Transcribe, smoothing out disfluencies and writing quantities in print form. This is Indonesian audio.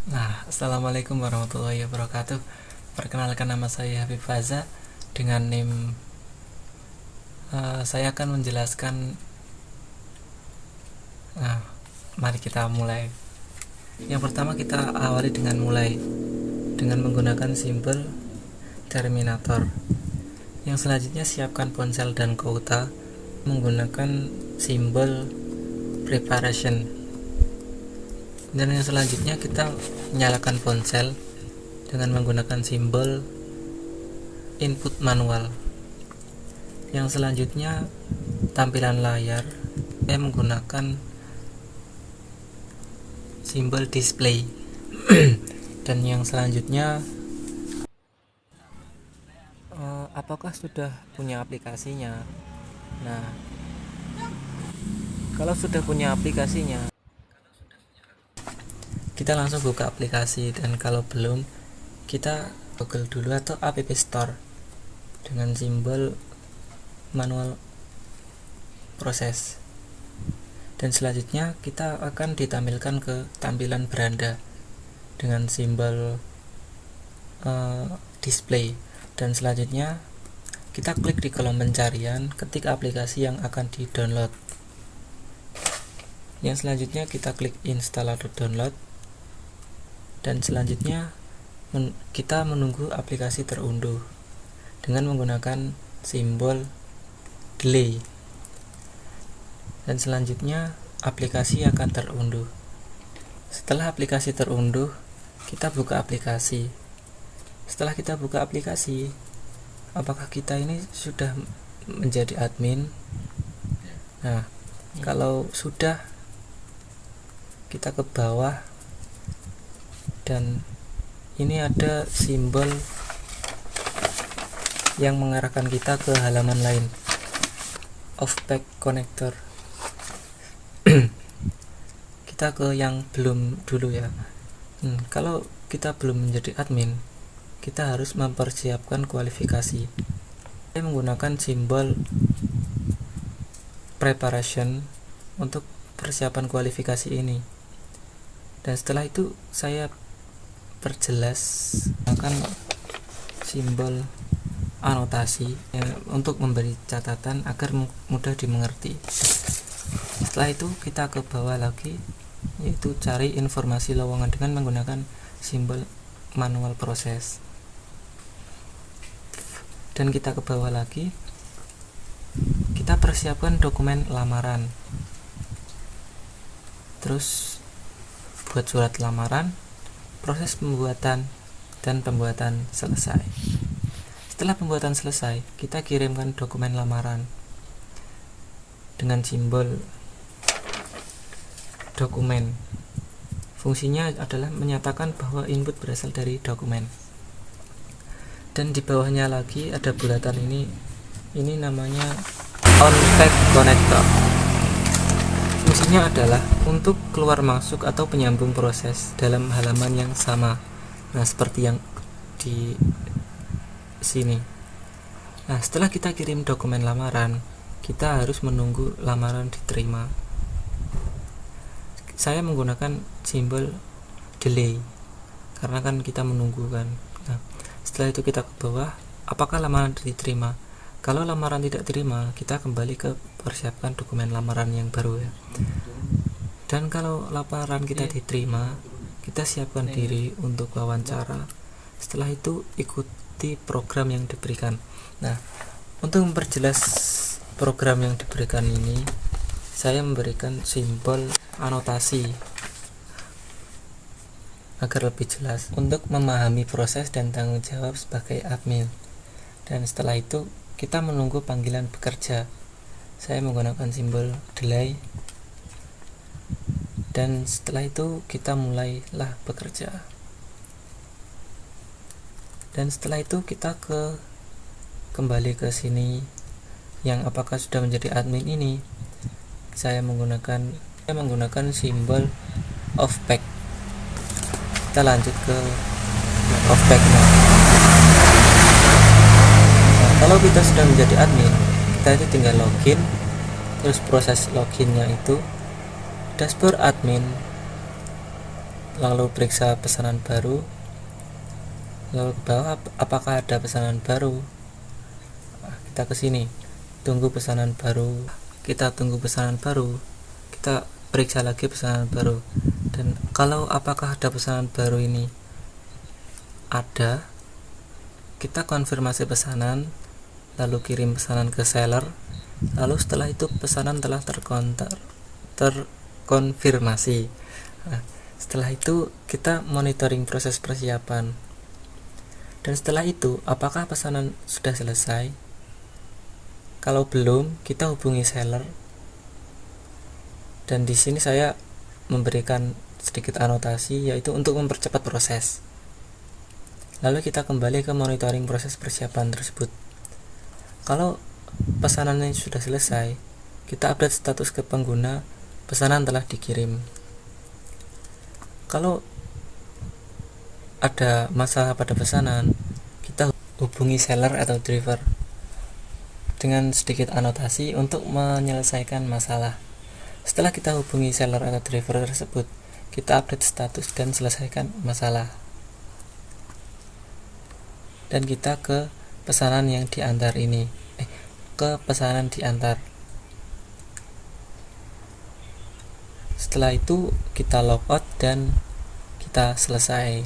Assalamualaikum warahmatullahi wabarakatuh. Perkenalkan, nama saya Habib Faza. Dengan NIM saya akan menjelaskan. Nah, Mari kita mulai. Yang pertama, kita awali dengan menggunakan simbol terminator. Yang selanjutnya, siapkan ponsel dan kuota menggunakan simbol preparation. Dan yang selanjutnya, kita nyalakan ponsel dengan menggunakan simbol input manual. Yang selanjutnya, tampilan layar saya menggunakan simbol display. Dan yang selanjutnya, apakah sudah punya aplikasinya? Nah, kalau sudah punya aplikasinya, kita langsung buka aplikasi, dan kalau belum, kita Google dulu atau App Store dengan simbol manual proses. Dan selanjutnya kita akan ditampilkan ke tampilan beranda dengan simbol display. Dan selanjutnya kita klik di kolom pencarian, ketik aplikasi yang akan di-download. Yang selanjutnya kita klik install atau download. Dan selanjutnya kita menunggu aplikasi terunduh dengan menggunakan simbol delay. Dan selanjutnya aplikasi akan terunduh. Setelah aplikasi terunduh, kita buka aplikasi. Setelah kita buka aplikasi, apakah kita ini sudah menjadi admin? Nah, kalau sudah, kita ke bawah, dan ini ada simbol yang mengarahkan kita ke halaman lain, off-pack connector. Kita ke yang belum dulu ya. Kalau kita belum menjadi admin, kita harus mempersiapkan kualifikasi. Saya menggunakan simbol preparation untuk persiapan kualifikasi ini. Dan setelah itu saya perjelas akan simbol anotasi untuk memberi catatan agar mudah dimengerti. Setelah itu kita ke bawah lagi, yaitu cari informasi lowongan dengan menggunakan simbol manual proses. Dan kita ke bawah lagi, kita persiapkan dokumen lamaran. Terus buat surat lamaran, proses pembuatan dan pembuatan selesai. Setelah pembuatan selesai, kita kirimkan dokumen lamaran dengan simbol dokumen. Fungsinya adalah menyatakan bahwa input berasal dari dokumen. Dan di bawahnya lagi ada bulatan ini namanya on-pack connector. Fungsinya adalah untuk keluar masuk atau penyambung proses dalam halaman yang sama. Nah, seperti yang di sini. Nah, setelah kita kirim dokumen lamaran, kita harus menunggu lamaran diterima. Saya menggunakan simbol delay karena kan kita menunggu kan. Nah, setelah itu kita ke bawah, apakah lamaran diterima? Kalau lamaran tidak terima, kita kembali ke persiapkan dokumen lamaran yang baru ya. Dan kalau lamaran kita diterima, kita siapkan diri untuk wawancara. Setelah itu ikuti program yang diberikan. Nah, untuk memperjelas program yang diberikan ini, saya memberikan simbol anotasi agar lebih jelas untuk memahami proses dan tanggung jawab sebagai admin. Dan setelah itu kita menunggu panggilan bekerja. Saya menggunakan simbol delay. Dan setelah itu kita mulailah bekerja. Dan setelah itu kita kembali ke sini, yang apakah sudah menjadi admin ini. Saya menggunakan simbol off-pack. Kita lanjut ke off-pack. Kalau kita sudah menjadi admin, kita itu tinggal login. Terus proses loginnya itu dashboard admin, lalu periksa pesanan baru, lalu ke bawah apakah ada pesanan baru. Kita ke sini, tunggu pesanan baru, kita tunggu pesanan baru, kita periksa lagi pesanan baru, dan kalau apakah ada pesanan baru ini ada, kita konfirmasi pesanan, lalu kirim pesanan ke seller, lalu setelah itu pesanan telah terkonfirmasi. Nah, setelah itu kita monitoring proses persiapan, dan setelah itu apakah pesanan sudah selesai. Kalau belum, kita hubungi seller, dan di sini saya memberikan sedikit anotasi, yaitu untuk mempercepat proses. Lalu kita kembali ke monitoring proses persiapan tersebut. Kalau pesanannya sudah selesai, kita update status ke pengguna, pesanan telah dikirim. Kalau ada masalah pada pesanan, kita hubungi seller atau driver dengan sedikit anotasi untuk menyelesaikan masalah. Setelah kita hubungi seller atau driver tersebut, kita update status dan selesaikan masalah. Dan kita ke pesanan yang diantar ini, ke pesanan diantar. Setelah itu kita logout dan kita selesai.